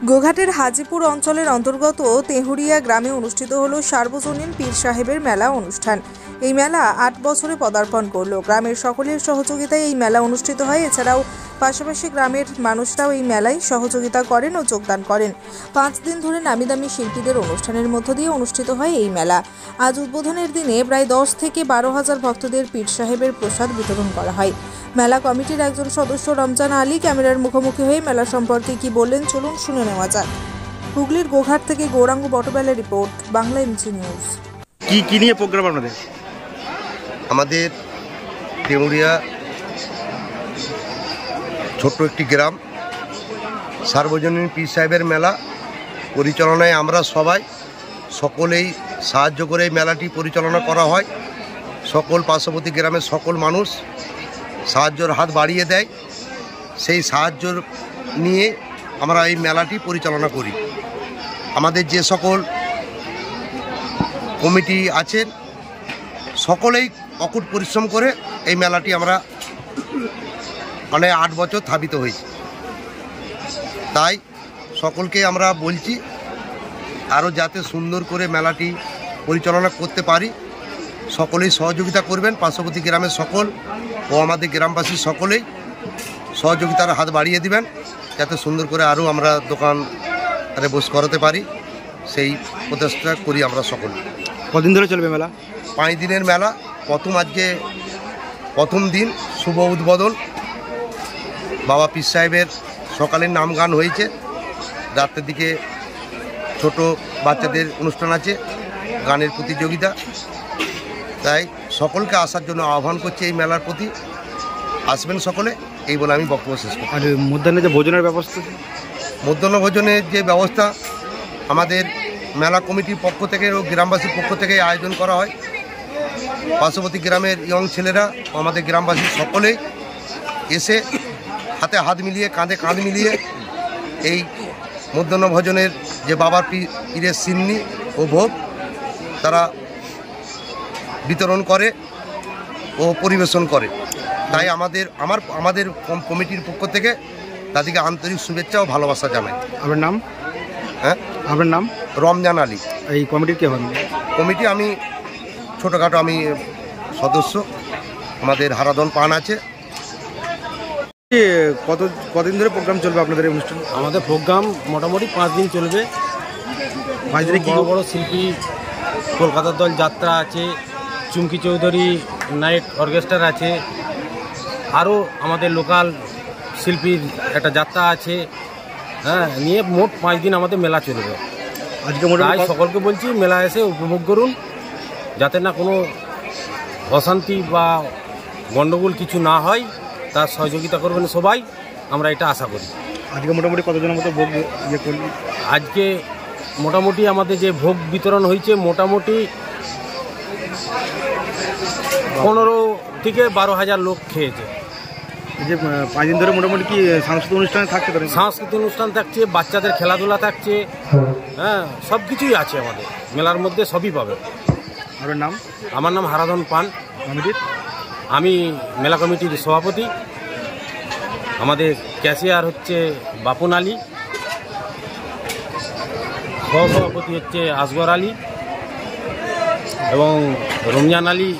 গোঘাটের হাজিপুর অঞ্চলের অন্তর্গত তেহুরিয়া গ্রামে অনুষ্ঠিত হলো সার্বজনীন পীর সাহেবের মেলা অনুষ্ঠান। এই মেলা ৮ বছরে পদার্পণ করলো। গ্রামের সকলের সহযোগিতায় এই মেলা অনুষ্ঠিত হয়। এছাড়াও পাশাপাশি গ্রামের মানুষরাও এই মেলায় সহযোগিতা করেন ও যোগদান করেন। 5 দিন ধরে নামিদামি শিল্পীদের অনুষ্ঠানের মধ্য দিয়ে অনুষ্ঠিত হয় এই মেলা। আজ উদ্বোধনের দিনে প্রায় 10 থেকে 12,000 ভক্তদের পীর সাহেবের প্রসাদ বিতরণ করা হয়। মেলা কমিটির একজন সদস্য রমজান আলী ক্যামেরার মুখোমুখি হয়ে মেলা সম্পর্কে কি বললেন চলুন শুনে নেওয়া যাক। হুগলির গোঘাট থেকে গৌরাঙ্গ বটবেলের রিপোর্ট, বাংলা এমজি নিউজ। কি নিয়ে প্রোগ্রাম আপনাদের? আমাদের তেমুরিয়া ছোট্ট একটি গ্রাম, সার্বজনীন পীর সাহেবের মেলা পরিচালনায় আমরা সকলেই সাহায্য করে এই মেলাটি পরিচালনা করা হয়। সকল পার্শ্ববর্তী গ্রামের সকল মানুষ সাহায্যের হাত বাড়িয়ে দেয়। সেই সাহায্য নিয়ে আমরা এই মেলাটি পরিচালনা করি। আমাদের যে সকল কমিটি আছেন সকলেই অকুট পরিশ্রম করে এই মেলাটি আমরা 8 বছর স্থাপিত হয়েছি। তাই সকলকে আমরা বলছি আরও যাতে সুন্দর করে মেলাটি পরিচালনা করতে পারি, সকলেই সহযোগিতা করবেন। পার্শ্ববর্তী গ্রামের সকল ও আমাদের গ্রামবাসী সকলেই সহযোগিতার হাত বাড়িয়ে দিবেন, যাতে সুন্দর করে আরও আমরা দোকান বস করাতে পারি। সেই প্রচেষ্টা করি আমরা সকলে। কদিন ধরে চলবে মেলা? 5 দিনের মেলা। আজকে প্রথম দিন শুভ উদ্বোধন। বাবা পীর সাহেবের সকালের নাম গান হয়েছে, রাতের দিকে ছোট বাচ্চাদের অনুষ্ঠান আছে, গানের প্রতিযোগিতা। তাই সকলকে আসার জন্য আহ্বান করছি। এই মেলার প্রতি আসবেন সকলে, এই বলে আমি বক্তব্য শেষ করি। আর মধ্যাহ্নে যে ভোজনের ব্যবস্থা? মধ্যাহ্ন ভোজনের যে ব্যবস্থা আমাদের মেলা কমিটির পক্ষ থেকে ও গ্রামবাসীর পক্ষ থেকে আয়োজন করা হয়। পার্শ্ববর্তী গ্রামের ইয়ং ছেলেরা আমাদের গ্রামবাসী সকলেই এসে হাতে হাত মিলিয়ে কাঁধে কাঁধ মিলিয়ে এই মধ্যাহ্ন ভোজনের যে বাবার পীরের সিন্নি ও ভোগ তারা বিতরণ করে ও পরিবেশন করে। তাই আমাদের কমিটির পক্ষ থেকে তাদেরকে আন্তরিক শুভেচ্ছা ও ভালোবাসা জানাই। আপনার নাম? হ্যাঁ, আপনার নাম? রমজান আলী। এই কমিটির কে হন? কমিটি আমি ছোটোখাটো সদস্য। আমাদের হারাধন পান আছে। কদিন ধরে প্রোগ্রাম চলবে আপনাদের এই অনুষ্ঠান? আমাদের প্রোগ্রাম মোটামুটি 5 দিন চলবে। 5 দিনে বড় বড় শিল্পী কলকাতার দল যাত্রা আছে, চুমকি চৌধুরী নাইট অর্কেস্ট্রা আছে, আরও আমাদের লোকাল শিল্পীর একটা যাত্রা আছে। হ্যাঁ, নিয়ে মোট 5 দিন আমাদের মেলা চলবে। আজকে তাই সকলকে বলছি মেলা এসে উপভোগ করুন, যাতে না কোনো অশান্তি বা গণ্ডগোল কিছু না হয়, তার সহযোগিতা করবেন সবাই, আমরা এটা আশা করি। আজকে মোটামুটি কতজনের মতো ভোগ করলি? আজকে মোটামুটি আমাদের যে ভোগ বিতরণ হয়েছে মোটামুটি 15 থেকে 12,000 লোক খেয়েছে। এই যে 5 দিন ধরে মোটামুটি কি সাংস্কৃতিক অনুষ্ঠান থাকছে? সাংস্কৃতিক অনুষ্ঠান থাকছে, বাচ্চাদের খেলাধুলা থাকছে, হ্যাঁ, সব কিছুই আছে আমাদের মেলার মধ্যে, সবই পাবে। আপনার নাম? আমার নাম হারাধন পান। কমিটির? আমি মেলা কমিটির সভাপতি। আমাদের ক্যাশিয়ার হচ্ছে বাপুন আলী, সহসভাপতি হচ্ছে আসগর আলী এবং রমজান আলী